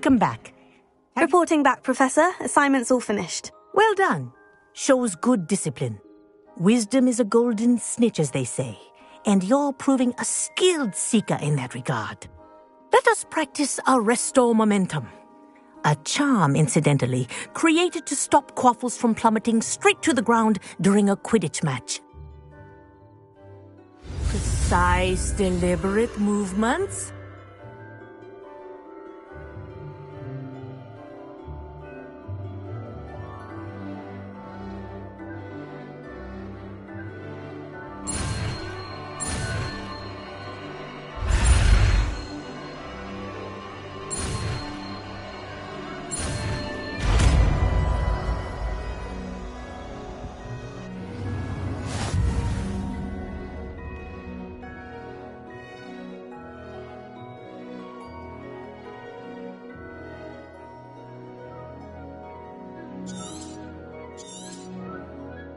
Welcome back. Reporting back, Professor. Assignment's all finished. Well done. Shows good discipline. Wisdom is a golden snitch, as they say, and you're proving a skilled seeker in that regard. Let us practice our restore momentum. A charm, incidentally, created to stop quaffles from plummeting straight to the ground during a Quidditch match. Precise, deliberate movements.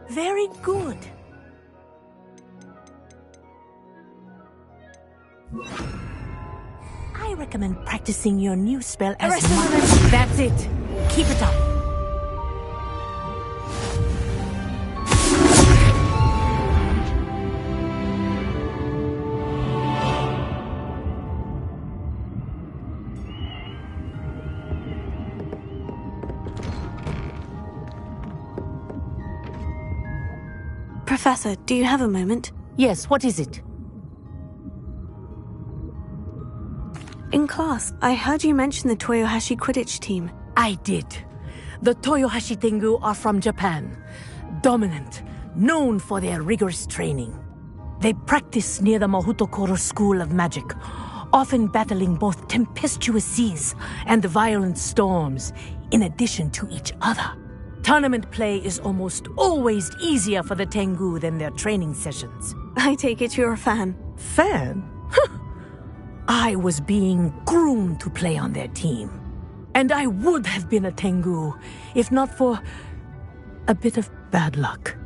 Very good. I recommend practicing your new spell as much. That's it. Keep it up. Professor, do you have a moment? Yes, what is it? In class, I heard you mention the Toyohashi Quidditch team. I did. The Toyohashi Tengu are from Japan. Dominant, known for their rigorous training. They practice near the Mahutokoro School of Magic, often battling both tempestuous seas and violent storms, in addition to each other. Tournament play is almost always easier for the Tengu than their training sessions. I take it you're a fan. Fan? I was being groomed to play on their team. And I would have been a Tengu, if not for a bit of bad luck.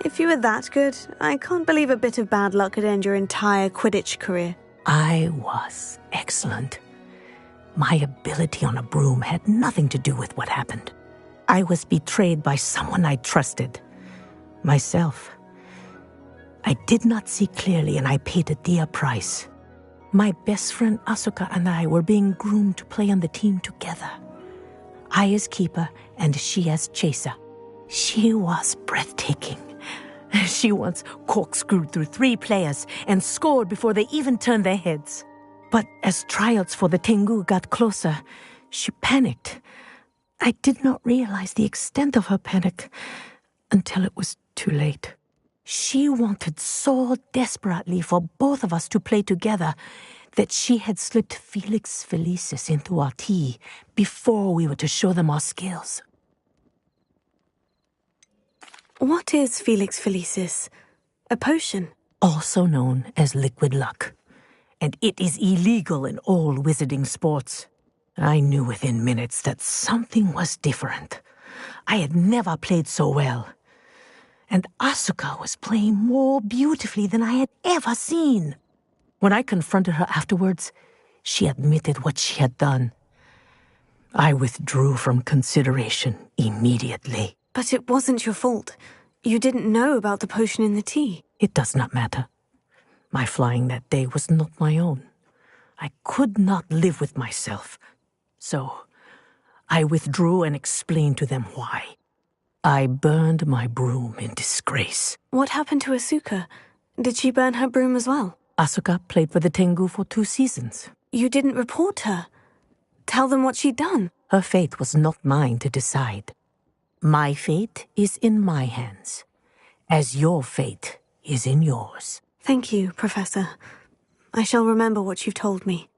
If you were that good, I can't believe a bit of bad luck could end your entire Quidditch career. I was excellent. My ability on a broom had nothing to do with what happened. I was betrayed by someone I trusted. Myself. I did not see clearly, and I paid a dear price. My best friend Asuka and I were being groomed to play on the team together. I as keeper, and she as chaser. She was breathtaking. She once corkscrewed through 3 players and scored before they even turned their heads. But as tryouts for the Tengu got closer, she panicked. I did not realize the extent of her panic until it was too late. She wanted so desperately for both of us to play together that she had slipped Felix Felicis into our tea before we were to show them our skills. What is Felix Felicis? A potion? Also known as liquid luck. And it is illegal in all wizarding sports. I knew within minutes that something was different. I had never played so well. And Asuka was playing more beautifully than I had ever seen. When I confronted her afterwards, she admitted what she had done. I withdrew from consideration immediately. But it wasn't your fault. You didn't know about the potion in the tea. It does not matter. My flying that day was not my own. I could not live with myself. So, I withdrew and explained to them why. I burned my broom in disgrace. What happened to Asuka? Did she burn her broom as well? Asuka played for the Tengu for 2 seasons. You didn't report her. Tell them what she'd done. Her fate was not mine to decide. My fate is in my hands, as your fate is in yours. Thank you, Professor. I shall remember what you've told me.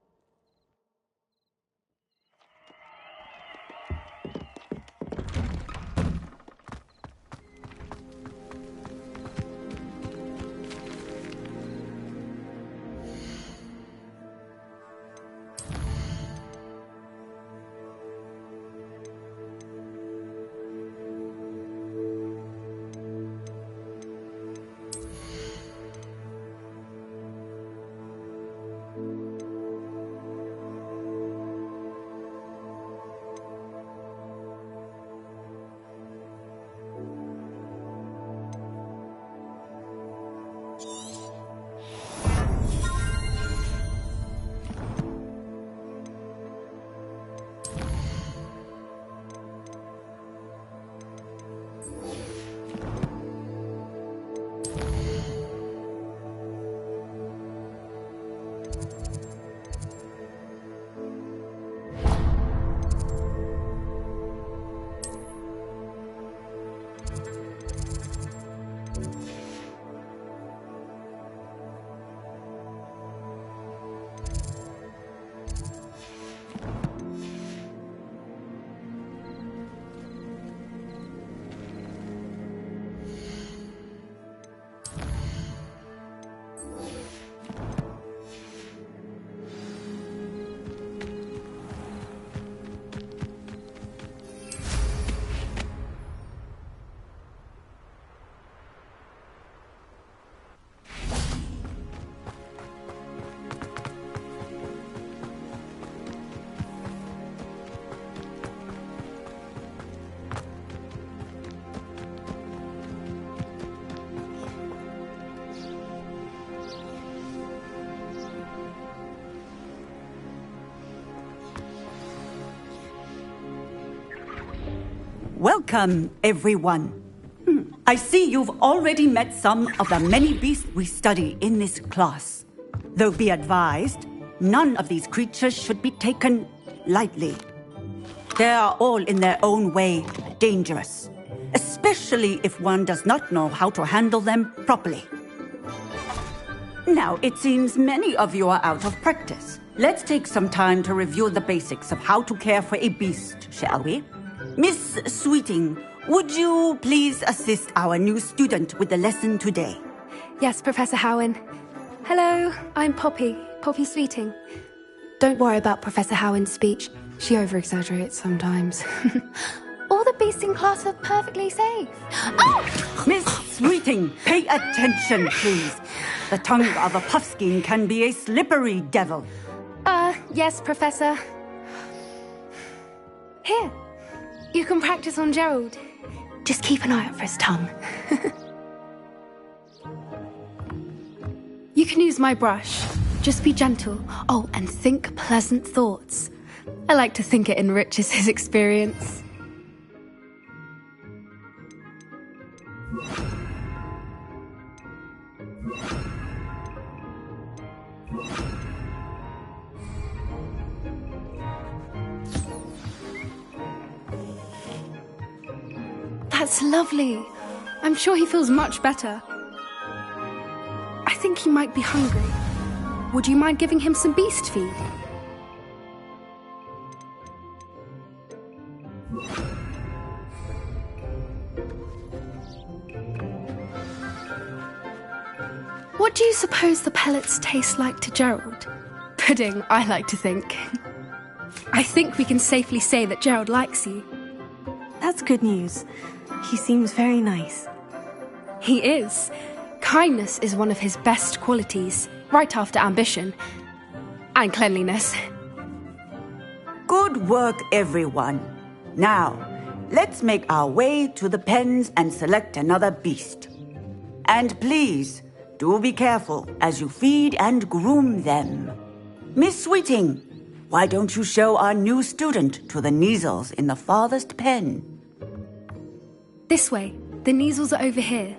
Welcome, everyone. I see you've already met some of the many beasts we study in this class. Though be advised, none of these creatures should be taken lightly. They are all in their own way dangerous, especially if one does not know how to handle them properly. Now, it seems many of you are out of practice. Let's take some time to review the basics of how to care for a beast, shall we? Miss Sweeting, would you please assist our new student with the lesson today? Yes, Professor Howen. Hello, I'm Poppy Sweeting. Don't worry about Professor Howen's speech. She over-exaggerates sometimes. All the beasts in class are perfectly safe. Oh! Miss Sweeting, pay attention, please. The tongue of a puffskein can be a slippery devil. Yes, Professor. Here, you can practice on Gerald. Just keep an eye out for his tongue. You can use my brush. Just be gentle. Oh, and think pleasant thoughts. I like to think it enriches his experience. That's lovely. I'm sure he feels much better. I think he might be hungry. Would you mind giving him some beast feed? What do you suppose the pellets taste like to Gerald? Pudding, I like to think. I think we can safely say that Gerald likes you. That's good news. He seems very nice. He is. Kindness is one of his best qualities, right after ambition. And cleanliness. Good work, everyone. Now, let's make our way to the pens and select another beast. And please, do be careful as you feed and groom them. Miss Sweeting, why don't you show our new student to the Kneazles in the farthest pen? This way. The Kneazles are over here.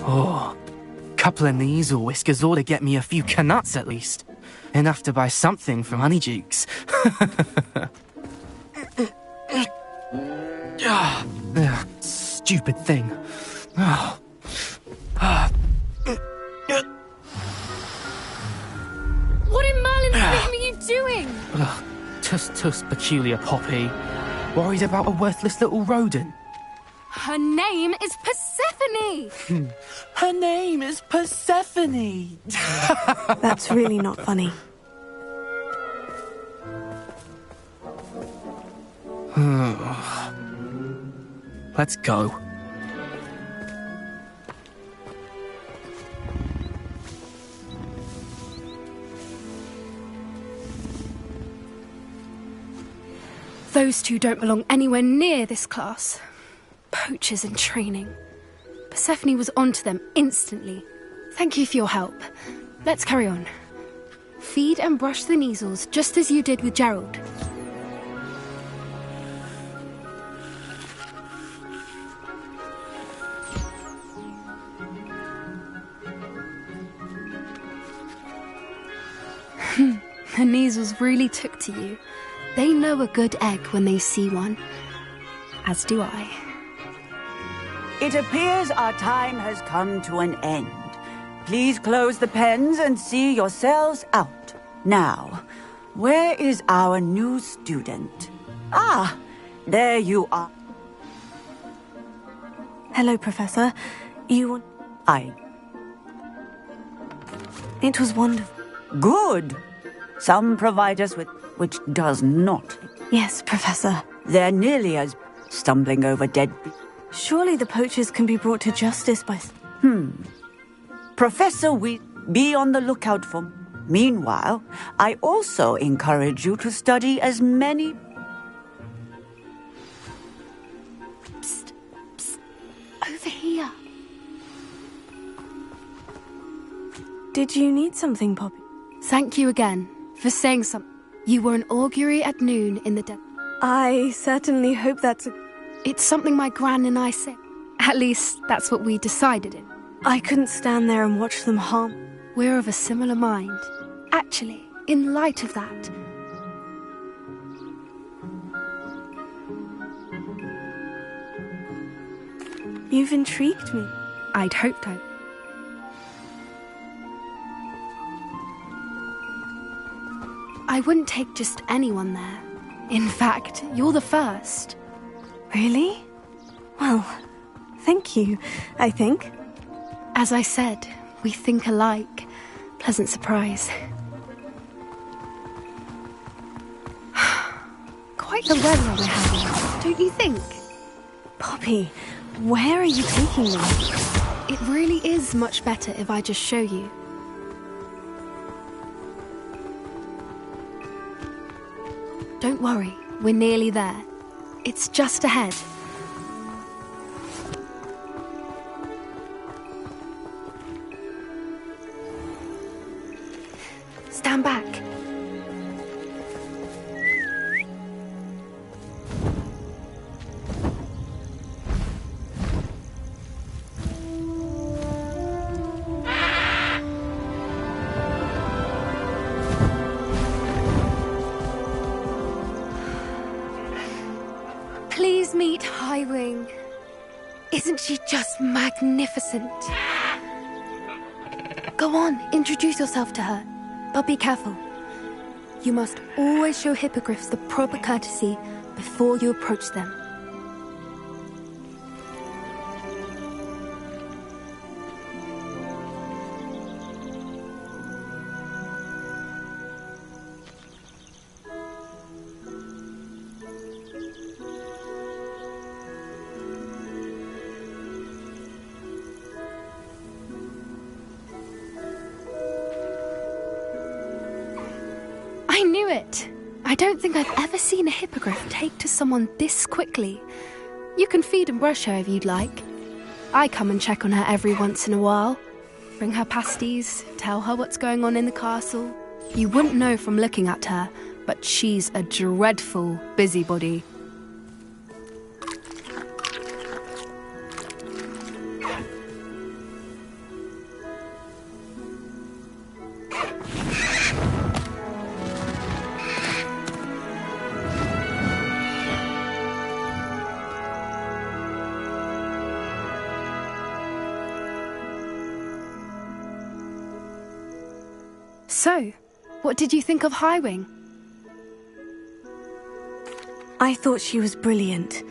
Oh, couple of Kneazle whiskers ought to get me a few canuts at least. Enough to buy something from Honeydukes. Stupid thing. What in Merlin's name are you doing? Tuss, peculiar Poppy. Worried about a worthless little rodent. Her name is Persephone! Her name is Persephone! That's really not funny. Let's go. Those two don't belong anywhere near this class. Poachers in training. Persephone was onto them instantly. Thank you for your help. Let's carry on. Feed and brush the Kneazles just as you did with Gerald. The Kneazles really took to you. They know a good egg when they see one. As do I. It appears our time has come to an end. Please close the pens and see yourselves out. Now, where is our new student? Ah, there you are. Hello, Professor. You... It was wonderful. Good. Some provide us with which does not. Yes, Professor. They're nearly as stumbling over dead. Surely the poachers can be brought to justice by... Professor, we be on the lookout for. Meanwhile, I also encourage you to study as many... Psst, psst. Over here. Did you need something, Poppy? Thank you again for saying something. You were an augury at noon in the desert. I certainly hope that's It's something my gran and I say. At least, that's what we decided in. I couldn't stand there and watch them harm. We're of a similar mind. Actually, in light of that, You've intrigued me. I'd hoped I... I wouldn't take just anyone there. In fact, you're the first. Really? Well, thank you, I think. As I said, we think alike. Pleasant surprise. Quite the weather we're having, don't you think? Poppy, where are you taking them? It really is much better if I just show you. Don't worry, we're nearly there. It's just ahead. Stand back. Please meet Highwing. Isn't she just magnificent? Go on, introduce yourself to her. But be careful. You must always show hippogriffs the proper courtesy before you approach them. I knew it! I don't think I've ever seen a hippogriff take to someone this quickly. You can feed and brush her if you'd like. I come and check on her every once in a while. Bring her pasties, tell her what's going on in the castle. You wouldn't know from looking at her, but she's a dreadful busybody. So, what did you think of Highwing? I thought she was brilliant.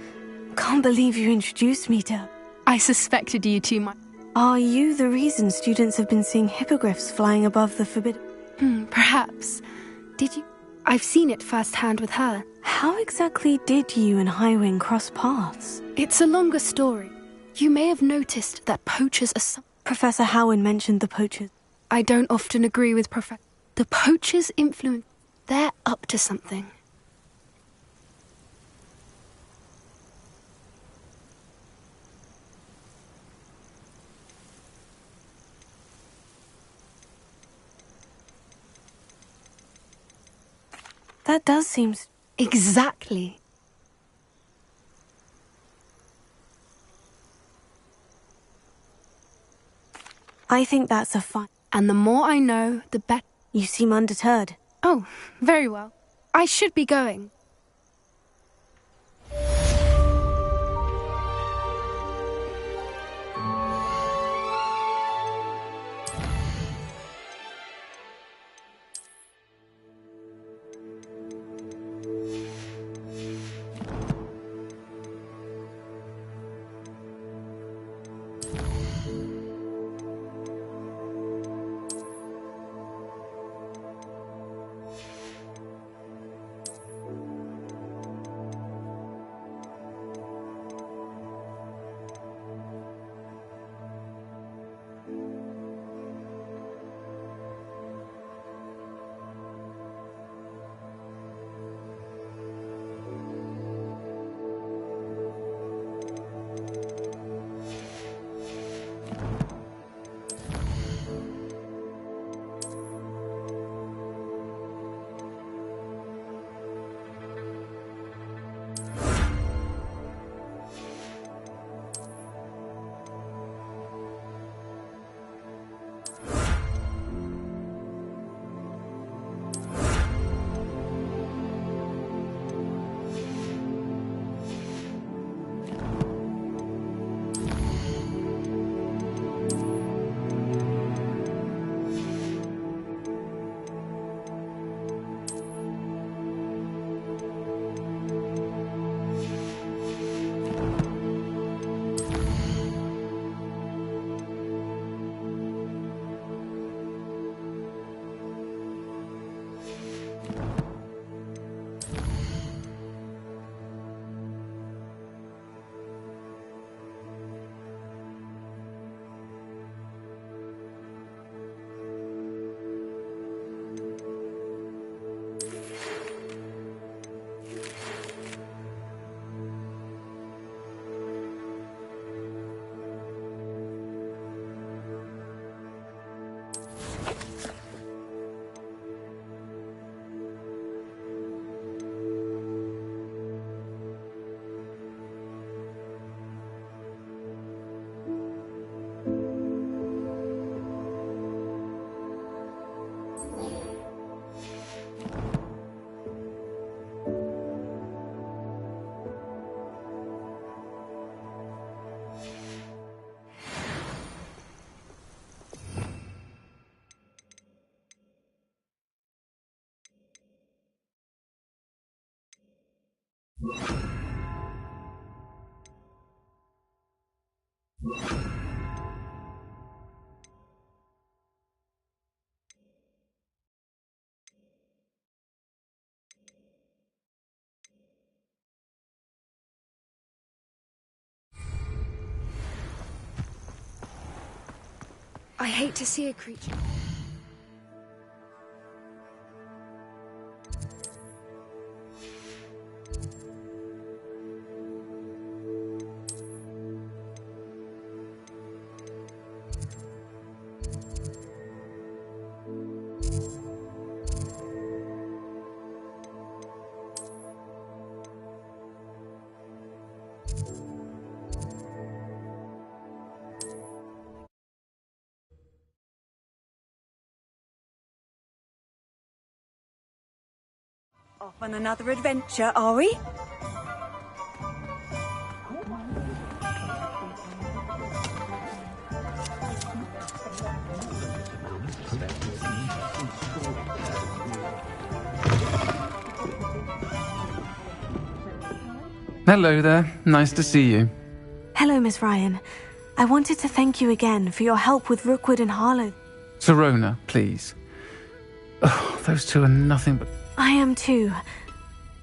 Can't believe you introduced me to her. I suspected you too much. Are you the reason students have been seeing hippogriffs flying above the forbidden? Perhaps. Did you? I've seen it firsthand with her. How exactly did you and Highwing cross paths? It's a longer story. You may have noticed that poachers are Professor Howin mentioned the poachers. I don't often agree with the poachers' influence. They're up to something. That does seem... Exactly. I think that's a fun... And the more I know, the better. You seem undeterred. Oh, very well. I should be going. I hate to see a creature. Off on another adventure, are we? Hello there. Nice to see you. Hello, Miss Ryan. I wanted to thank you again for your help with Rookwood and Harlow. Sirona, please. Oh, those two are nothing but... I am too.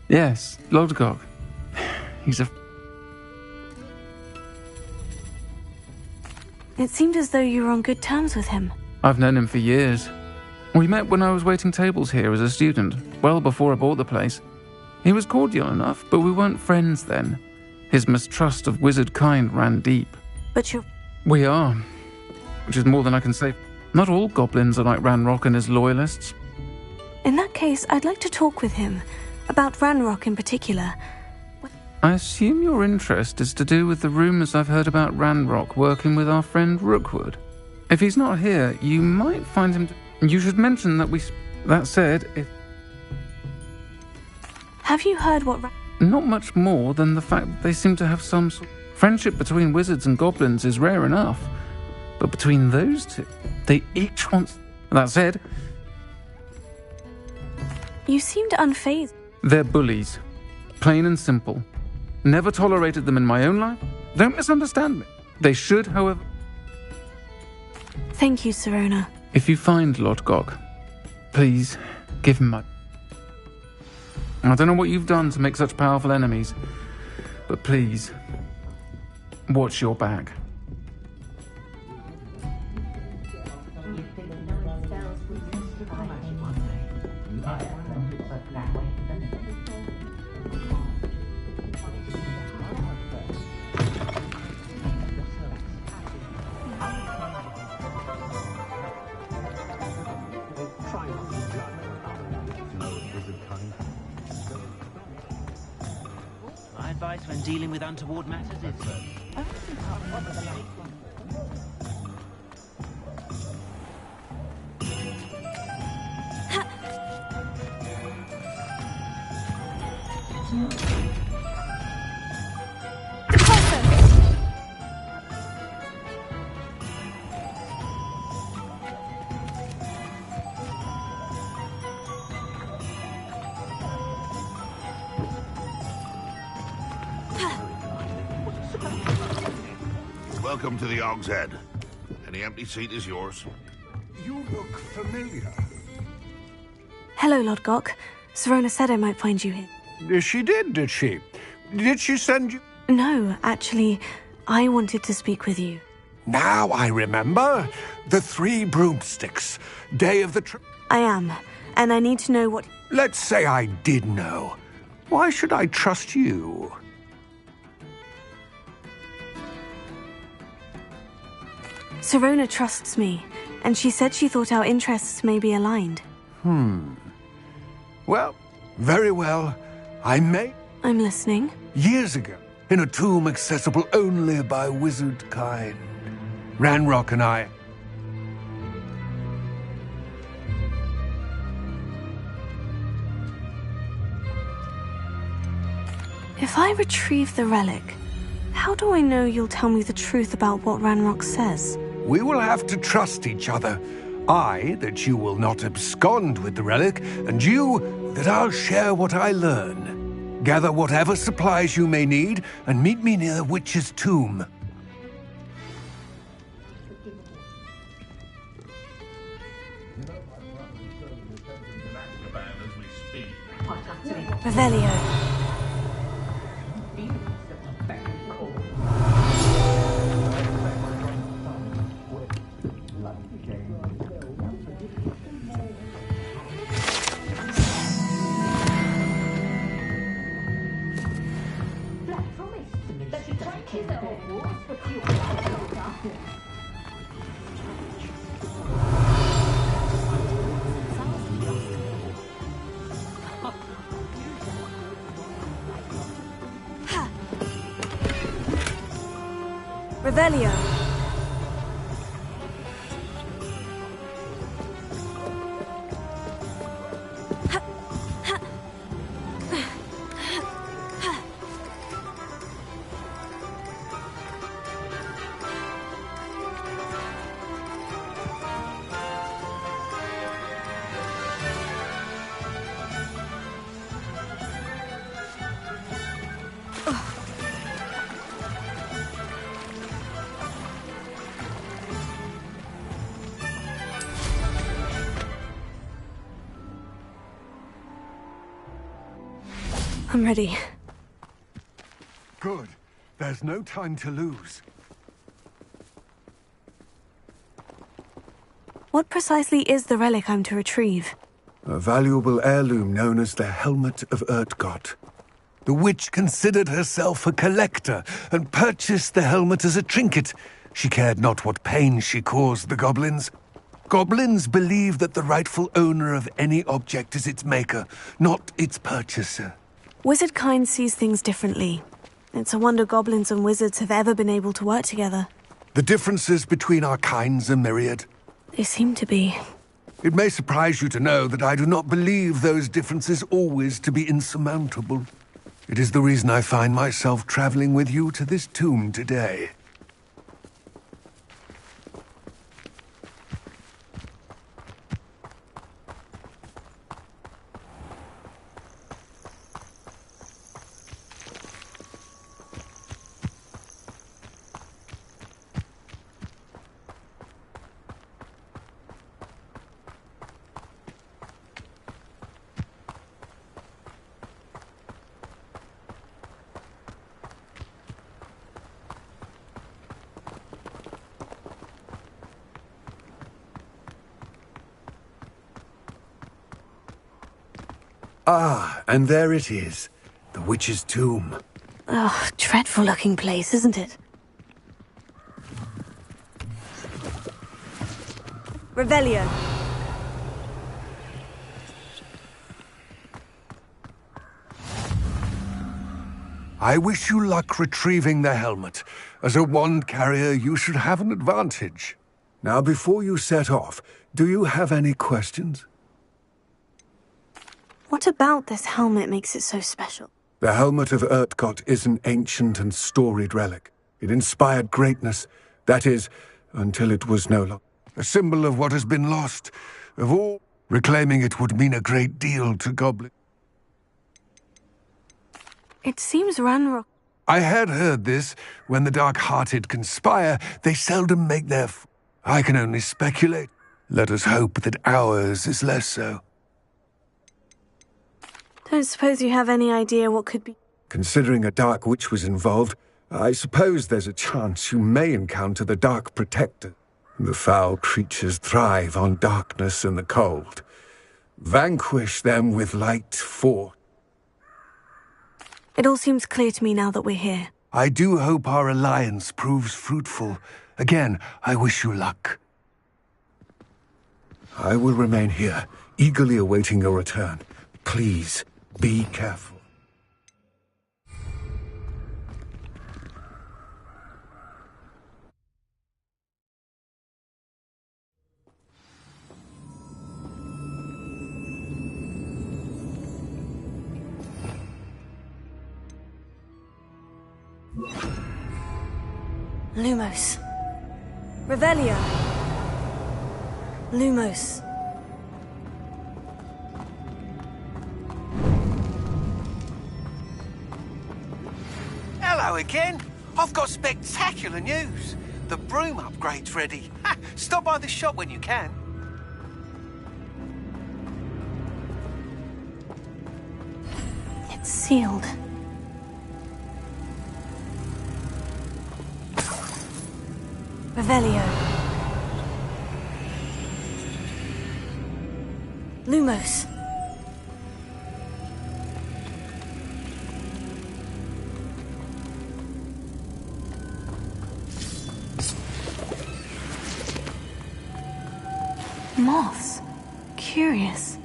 Yes, Lodgok. He's a... It seemed as though you were on good terms with him. I've known him for years. We met when I was waiting tables here as a student, well before I bought the place. He was cordial enough, but we weren't friends then. His mistrust of wizard kind ran deep. But you're... We are, which is more than I can say. Not all goblins are like Ranrock and his loyalists. In that case, I'd like to talk with him. About Ranrock in particular. I assume your interest is to do with the rumours I've heard about Ranrock working with our friend Rookwood. If he's not here, you might find him... You should mention that we... That said, if... Have you heard what... Not much more than the fact that they seem to have some sort... Friendship between wizards and goblins is rare enough. But between those two, they each want... That said... You seemed unfazed. They're bullies. Plain and simple. Never tolerated them in my own life. Don't misunderstand me. They should, however... Thank you, Sirona. If you find Lodgok, please give him my... I don't know what you've done to make such powerful enemies, but please, watch your back. My advice when dealing with untoward matters is... Welcome to the Og's Head. Any empty seat is yours. You look familiar. Hello, Lodgok. Sirona said I might find you here. She did she? Did she send you? No, actually, I wanted to speak with you. Now I remember. The 3 broomsticks. Day of the trip. I am, and I need to know what... Let's say I did know. Why should I trust you? Sirona trusts me, and she said she thought our interests may be aligned. Well, very well. I may... I'm listening. Years ago, in a tomb accessible only by wizard kind, Ranrock and I... If I retrieve the relic, how do I know you'll tell me the truth about what Ranrock says? We will have to trust each other. I, that you will not abscond with the relic, and you, that I'll share what I learn. Gather whatever supplies you may need, and meet me near the witch's tomb. Revelio. Revelio. I'm ready. Good. There's no time to lose. What precisely is the relic I'm to retrieve? A valuable heirloom known as the Helmet of Urtkot. The witch considered herself a collector and purchased the helmet as a trinket. She cared not what pain she caused the goblins. Goblins believe that the rightful owner of any object is its maker, not its purchaser. Wizard kind sees things differently. It's a wonder goblins and wizards have ever been able to work together. The differences between our kinds are myriad. They seem to be. It may surprise you to know that I do not believe those differences always to be insurmountable. It is the reason I find myself traveling with you to this tomb today. Ah, and there it is. The witch's tomb. Oh, dreadful looking place, isn't it? Revelio. I wish you luck retrieving the helmet. As a wand carrier, you should have an advantage. Now, before you set off, do you have any questions? What about this helmet makes it so special? The Helmet of Urtkot is an ancient and storied relic. It inspired greatness, that is, until it was no longer. A symbol of what has been lost, of all. Reclaiming it would mean a great deal to goblins. It seems Ranrock... I had heard this. When the dark-hearted conspire, they seldom make their... I can only speculate. Let us hope that ours is less so. Don't suppose you have any idea what could be... Considering a dark witch was involved, I suppose there's a chance you may encounter the Dark Protector. The foul creatures thrive on darkness and the cold. Vanquish them with light force. It all seems clear to me now that we're here. I do hope our alliance proves fruitful. Again, I wish you luck. I will remain here, eagerly awaiting your return. Please, be careful. Lumos. Revelio. Lumos. Hello again. I've got spectacular news. The broom upgrade's ready. Ha! Stop by the shop when you can. It's sealed. Revelio. Lumos. Moths. Curious.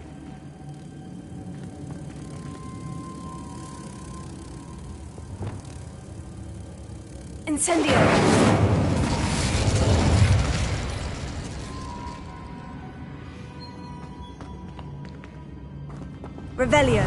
Incendio! Revelio.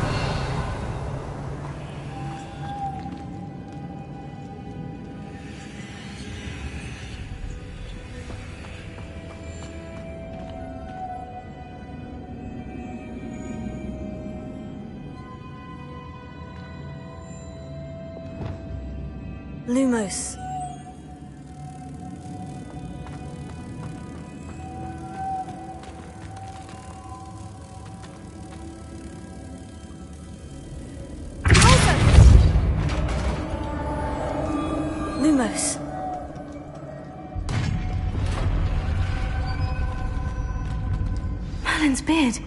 Lumos. Lumos. Merlin's beard.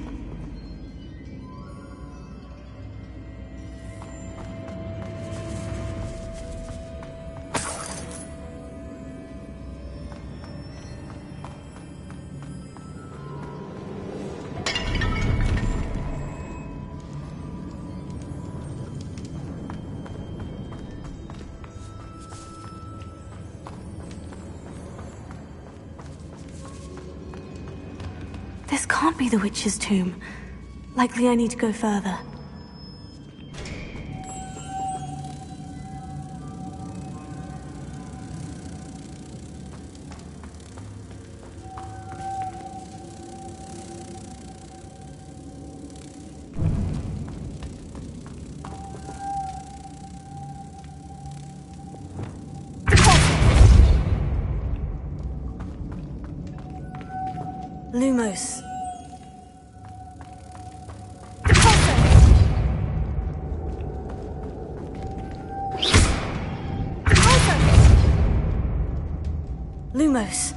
This can't be the witch's tomb. Likely I need to go further. Lumos. Lumos.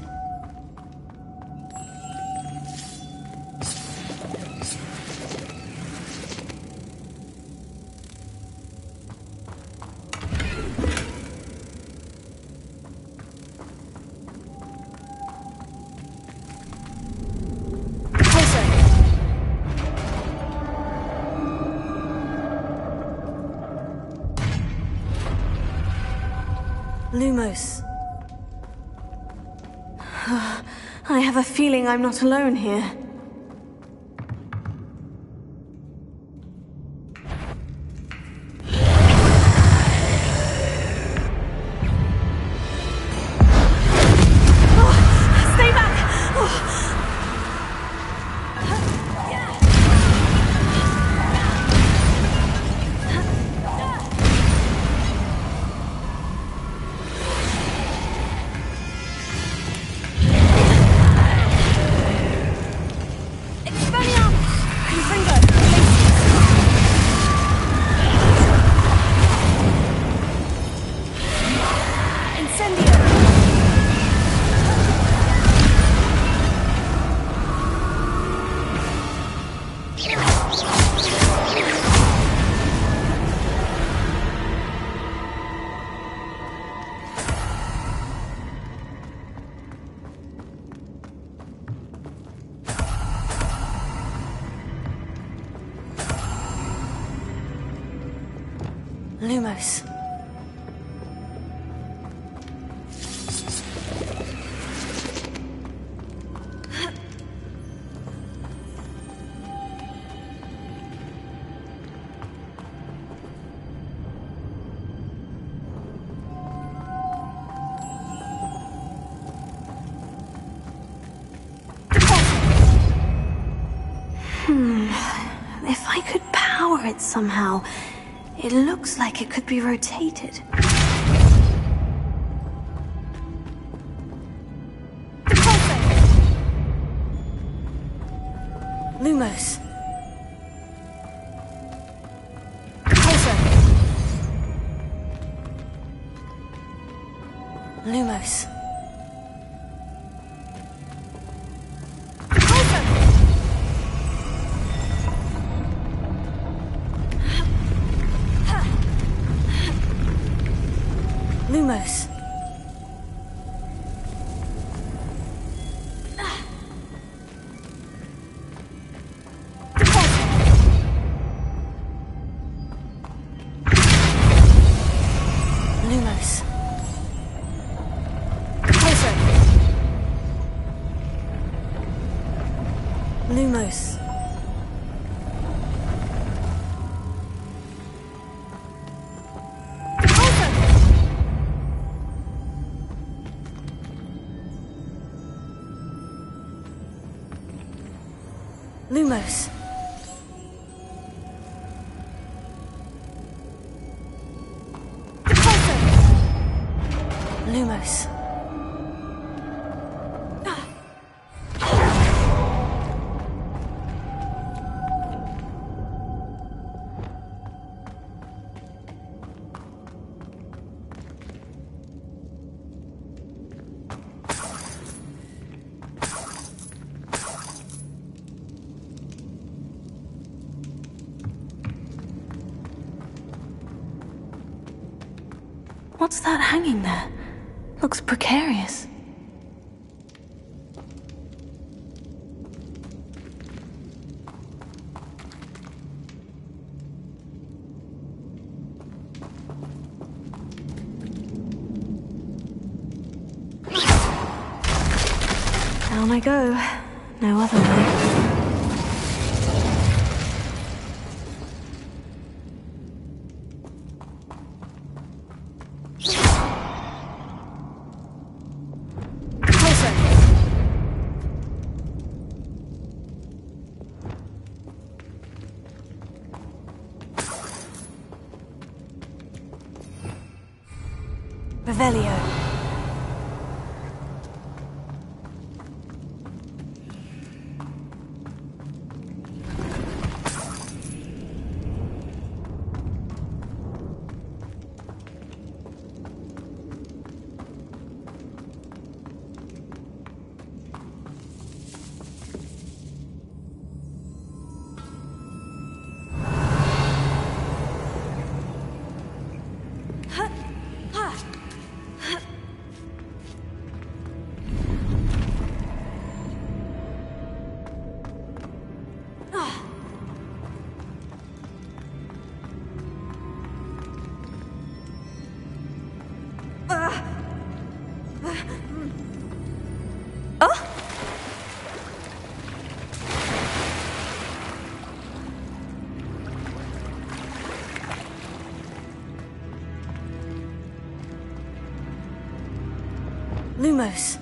Lumos. I have a feeling I'm not alone here. Stay back! Lumos. If I could power it somehow, it looks like it could be rotated. Lumos. Lumos. Lumos. Lumos. Lumos. Lumos. What's that hanging there? Looks precarious. Down I go. No other way. Revelio. Lumos.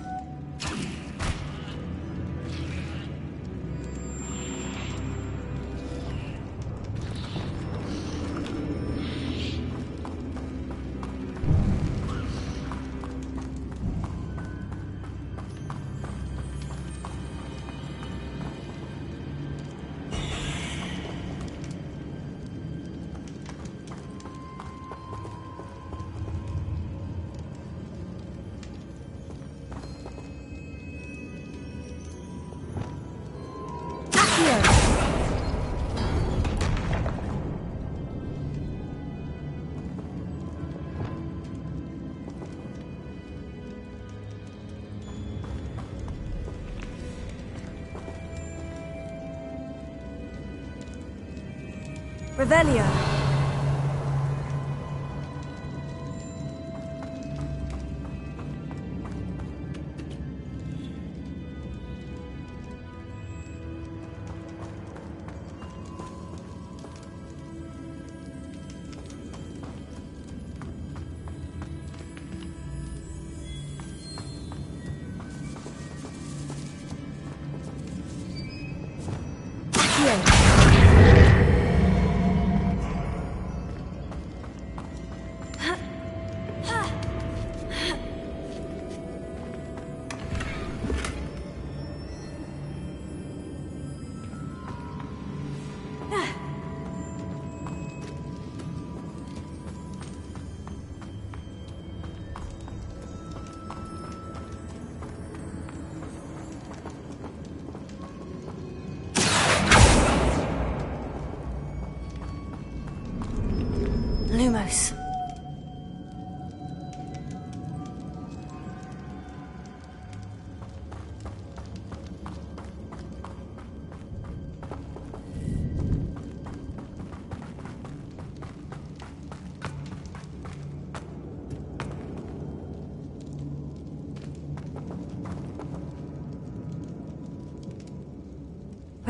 Revelio.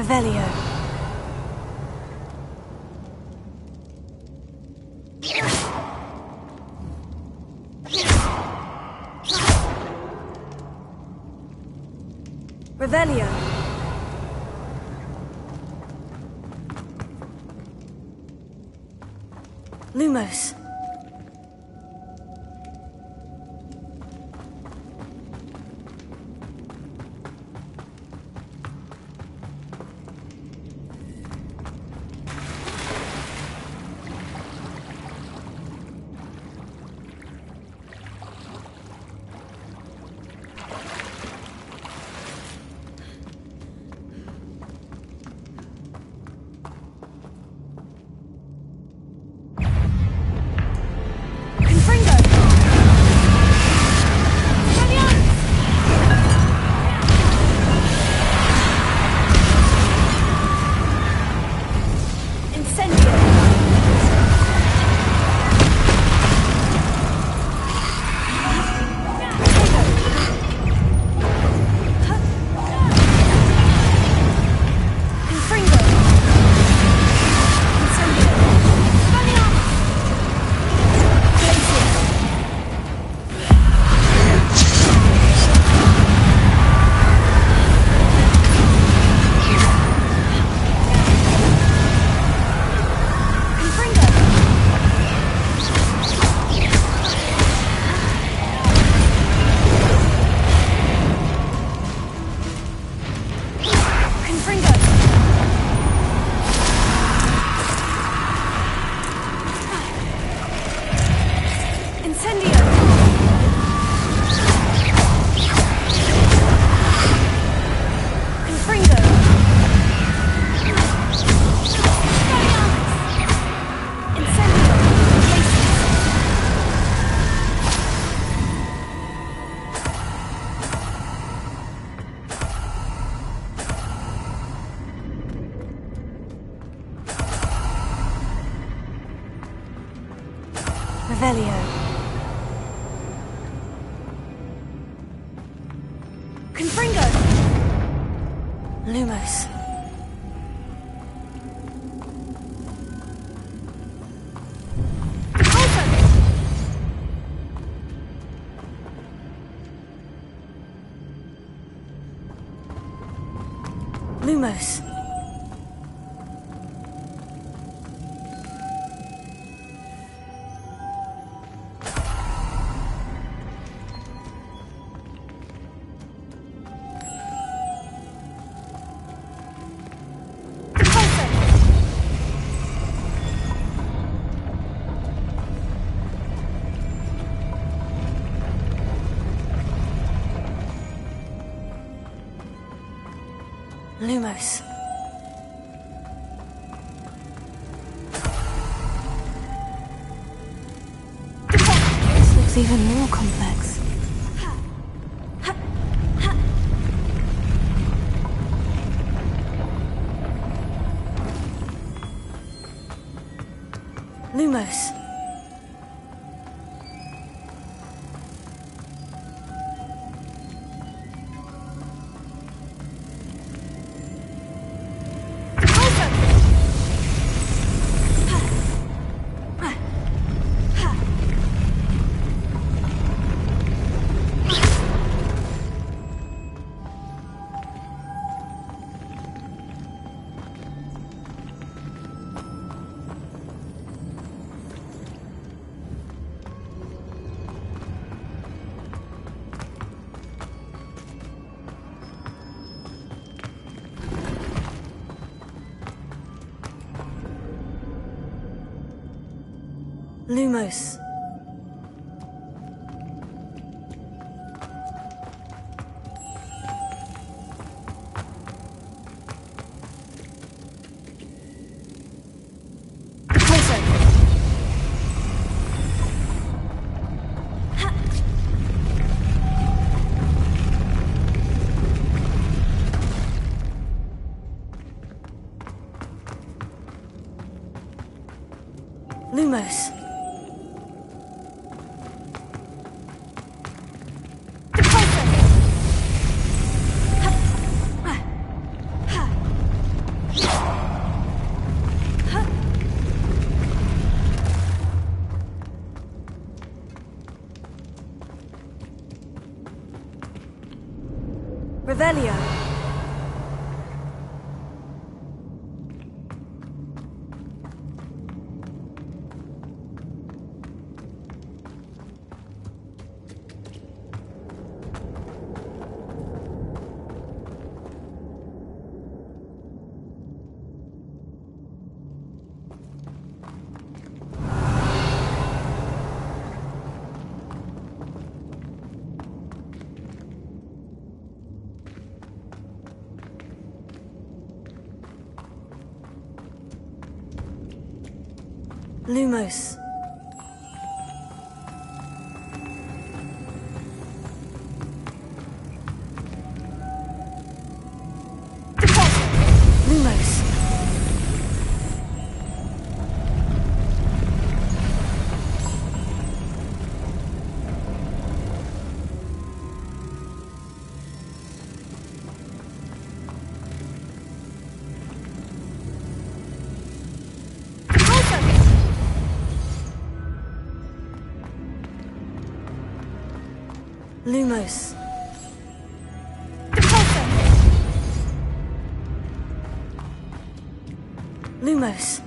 Revelio. Revelio. Lumos. Revelio. Confringo. Lumos. Lumos. Lumos. This looks even more complex. Lumos. Lumos. Lumos. Revelio. Lumos. Lumos. Lumos. Lumos.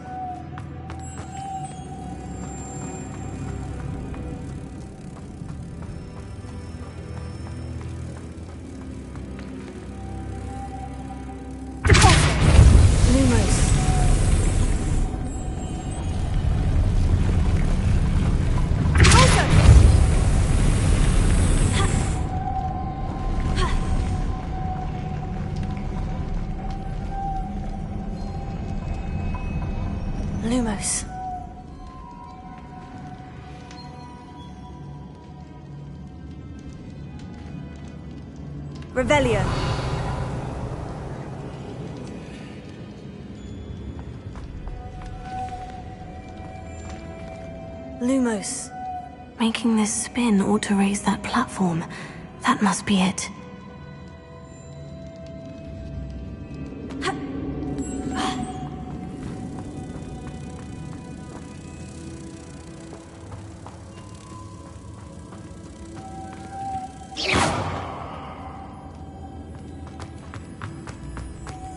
Lumos. Lumos. Revelio. Lumos. Making this spin ought to raise that platform. That must be it.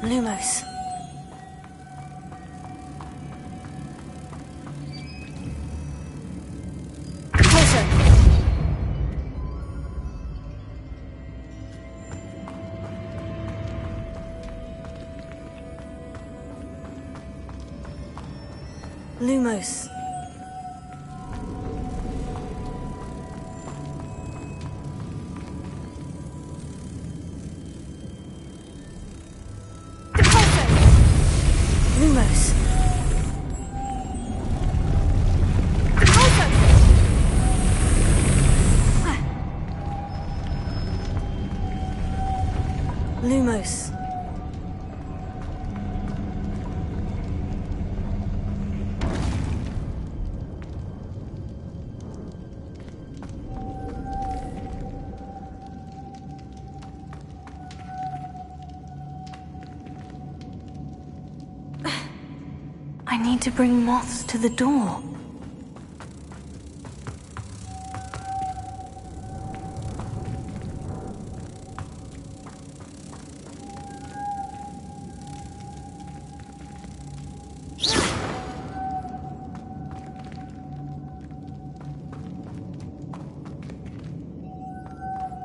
Lumos. Closer. Lumos. Lumos. Lumos. I need to bring moths to the door.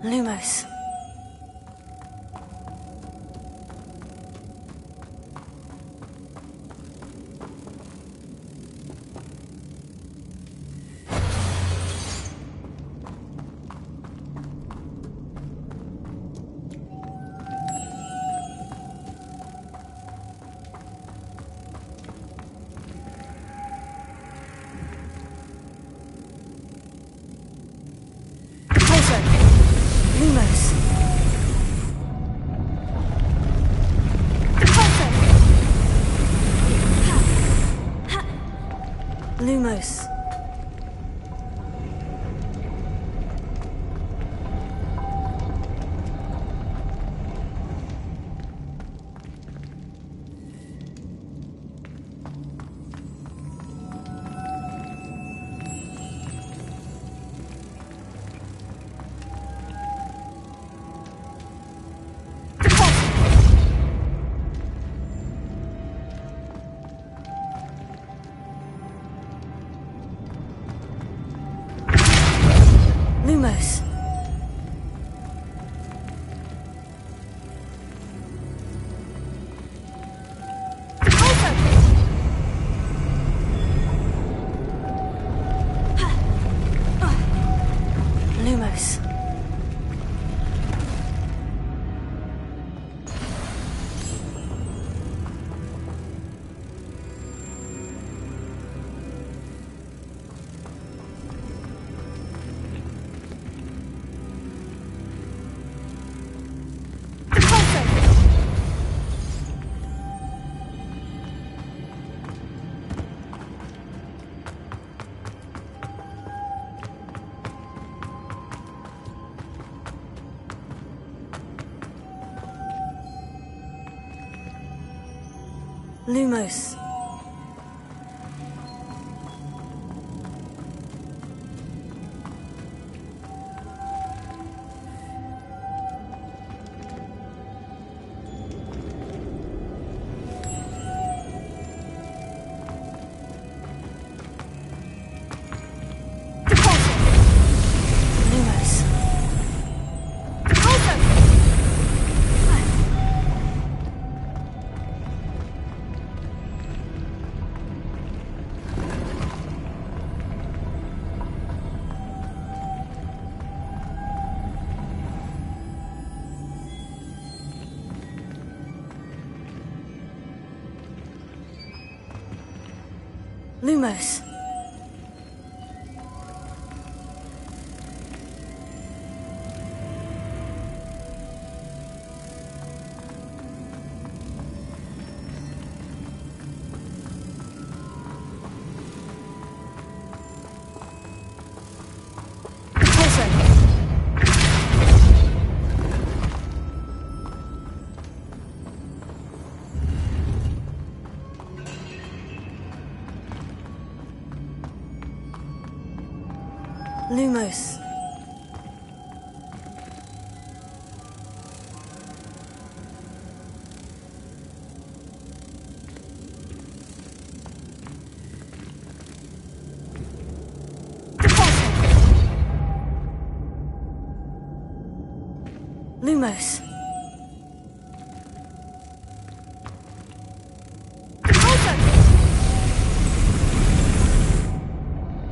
Lumos. Lumos. Lumos. Lumos. Lumos. Lumos.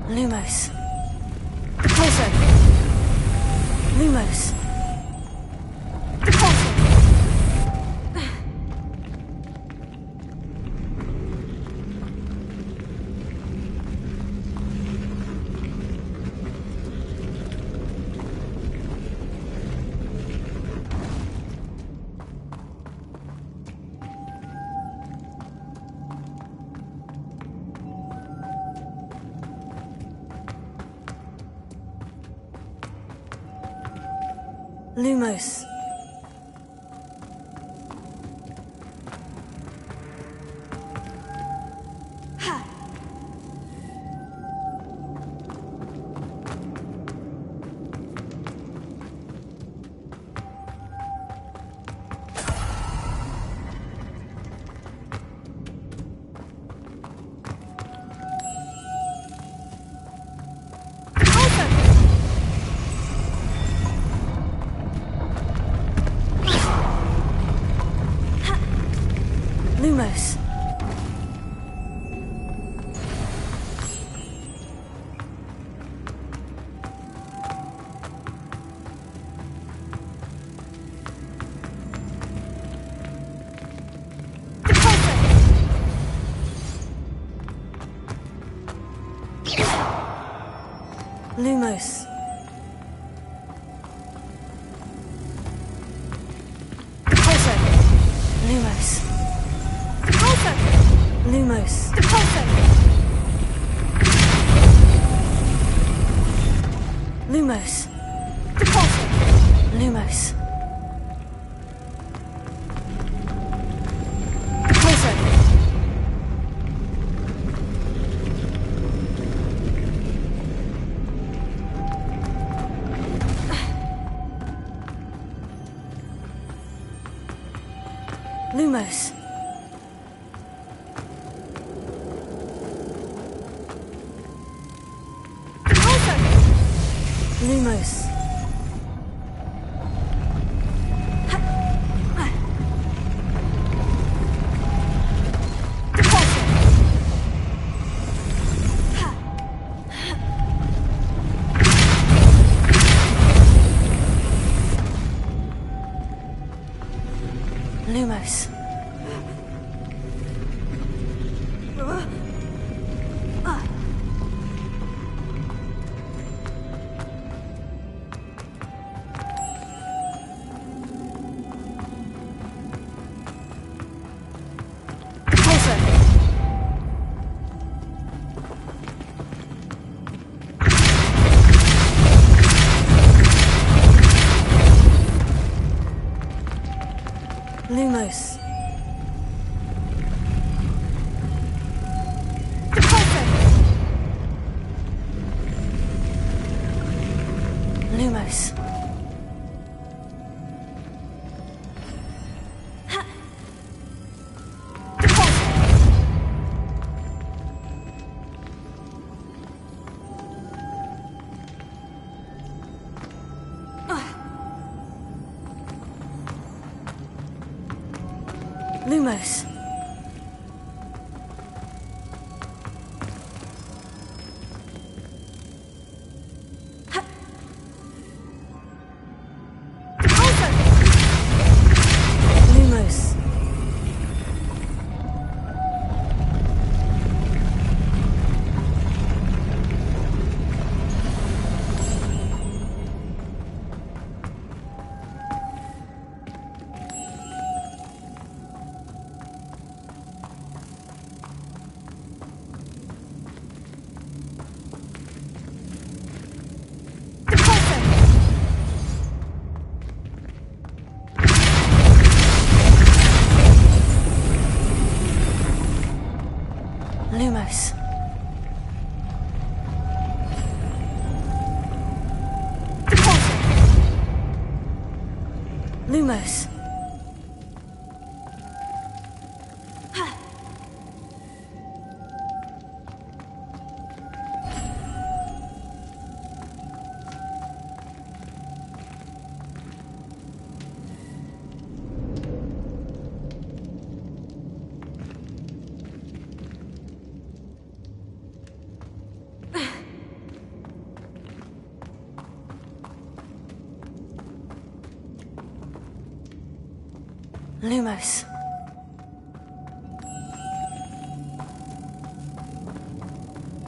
Lumos. Lumos. Lumos. Lumos. Lumos. Lumos. Lumos. Lumos. Lumos. Lumos. Lumos. Lumos. Lumos. Lumos. Lumos. Lumos. Lumos.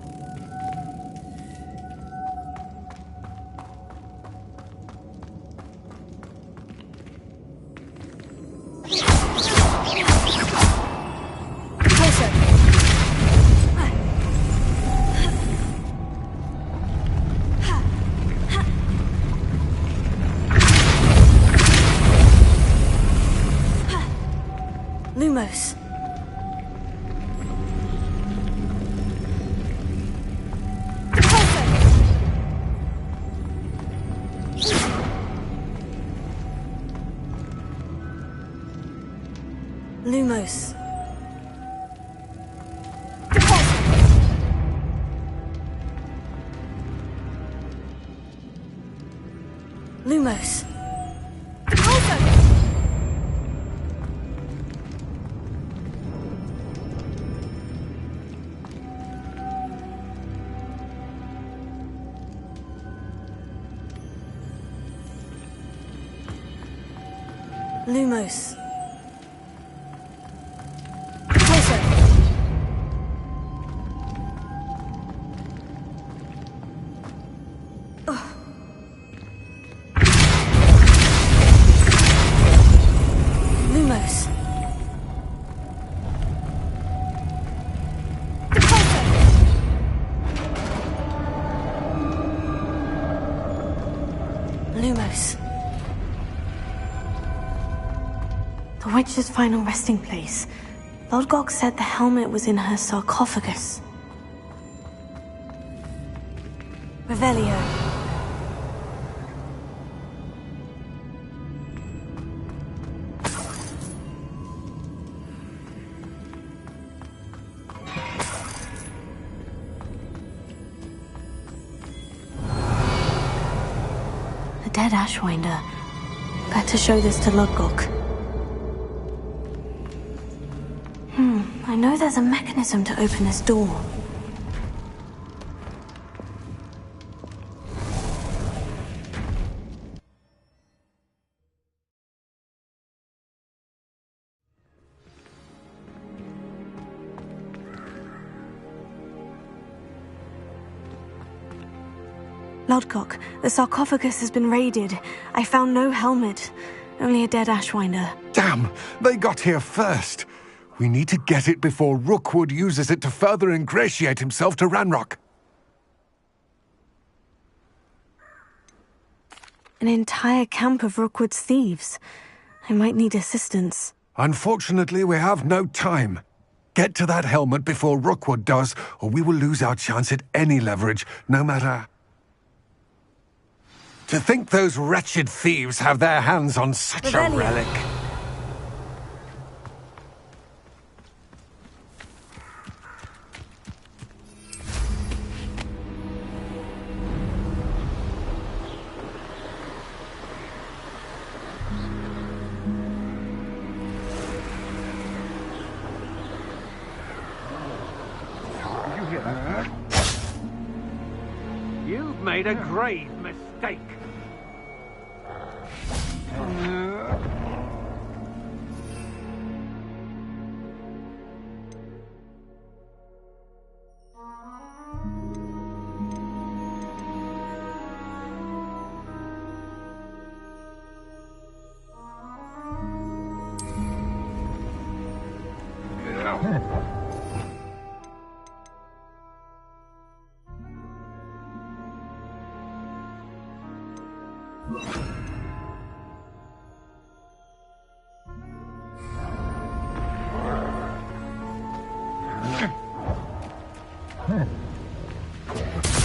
Lumos. Lumos. Lumos. Lumos. Lumos. Lumos. Lumos. Lumos. The witch's final resting place. Lodgok said the helmet was in her sarcophagus. Revelio. A dead Ashwinder. Better show this to Lodgok. I know there's a mechanism to open this door. Lodgok, the sarcophagus has been raided. I found no helmet, only a dead Ashwinder. Damn! They got here first. We need to get it before Rookwood uses it to further ingratiate himself to Ranrock. An entire camp of Rookwood's thieves. I might need assistance. Unfortunately, we have no time. Get to that helmet before Rookwood does, or we will lose our chance at any leverage, no matter... To think those wretched thieves have their hands on such a relic. made a grave mistake.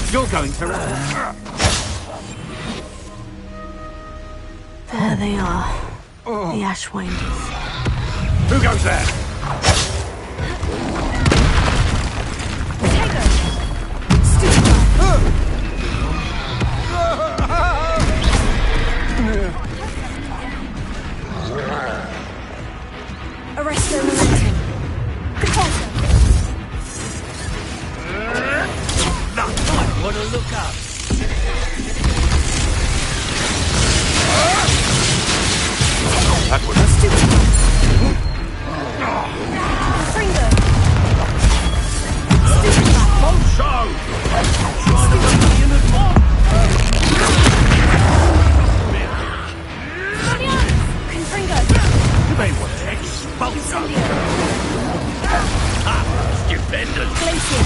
You're going to... There they are. The Ashwinders. Who goes there? Arrest their momentum. Repulsor. Want to look up? That was a stupid. Finger. Bonzo! Trying to make me in the mob. Confringo. You may want to expulso. Stupendous. Glacier.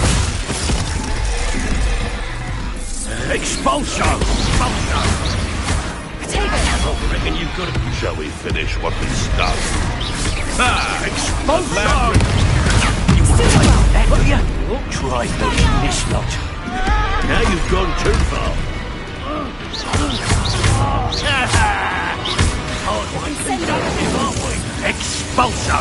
Expulso! Expulso! I reckon you've got to... Shall we finish what we started? Expulso! You wouldn't like that, will you? Try making this lot. Now you've gone too far. Expulso!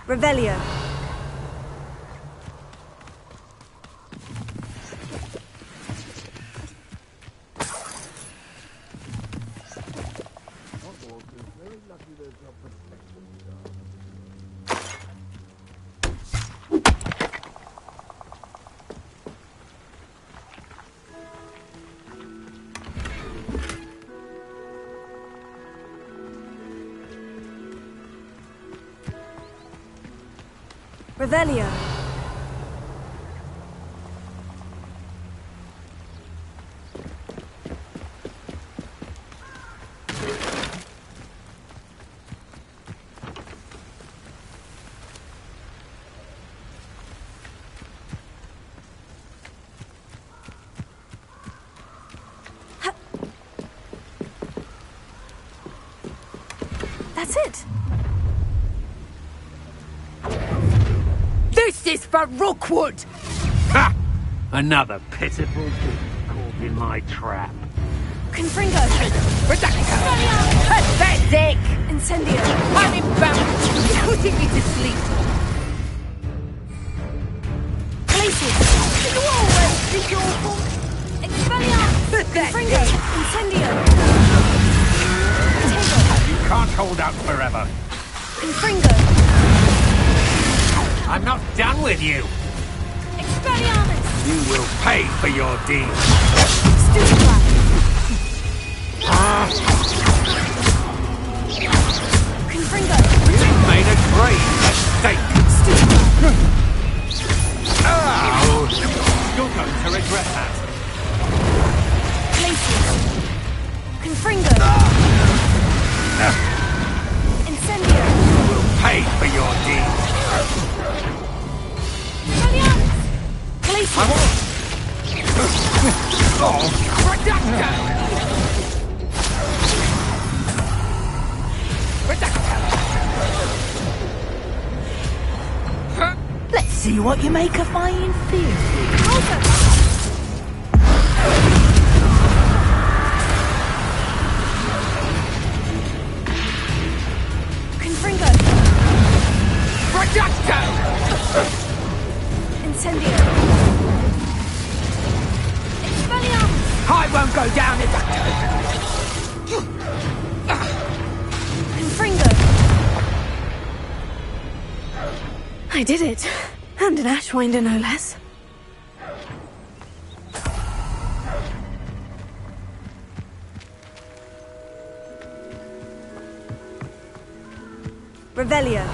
Revelio. Revelio. That's it. This is for Rookwood! Ha! Another pitiful thing caught in my trap. Confringo. Pathetic! Incendio. Unimbound! Putting me to sleep! Glacier. You always think awful! Expelliarmus. Confringo. Incendio. You can't hold out forever. Confringo. I'm not done with you. Expelliarmus. You will pay for your deeds. Stupefy. Confringo! You've made a grave mistake. Oh! You're going to regret that. Glacius! Confringo! Incendio! Will pay for your deeds. Glacius! I won't. Oh! Let's see what you make of my inferior. Confringo! Incendio! Expelliarmus! I won't go down if Confringo! I did it. And an Ashwinder, no less. Revelio.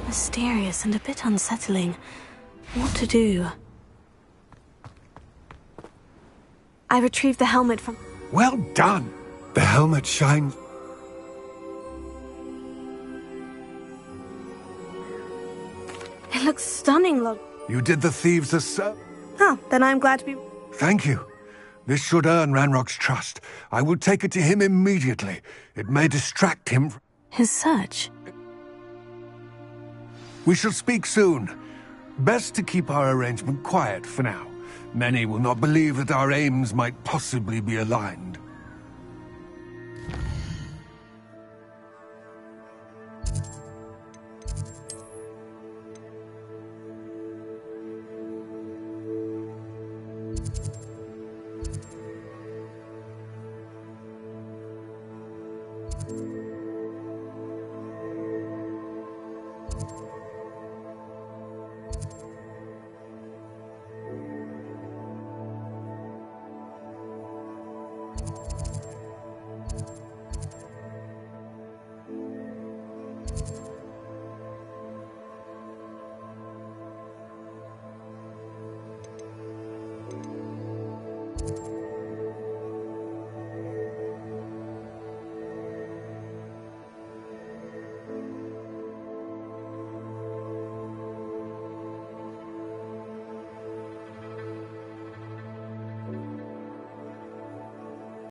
Mysterious and a bit unsettling. What to do? I retrieved the helmet from... Well done! The helmet shines. It looks stunning, Lord. You did the thieves a Oh, then I'm glad to be... Thank you. This should earn Ranrock's trust. I will take it to him immediately. It may distract him. His search? We shall speak soon. Best to keep our arrangement quiet for now. Many will not believe that our aims might possibly be aligned.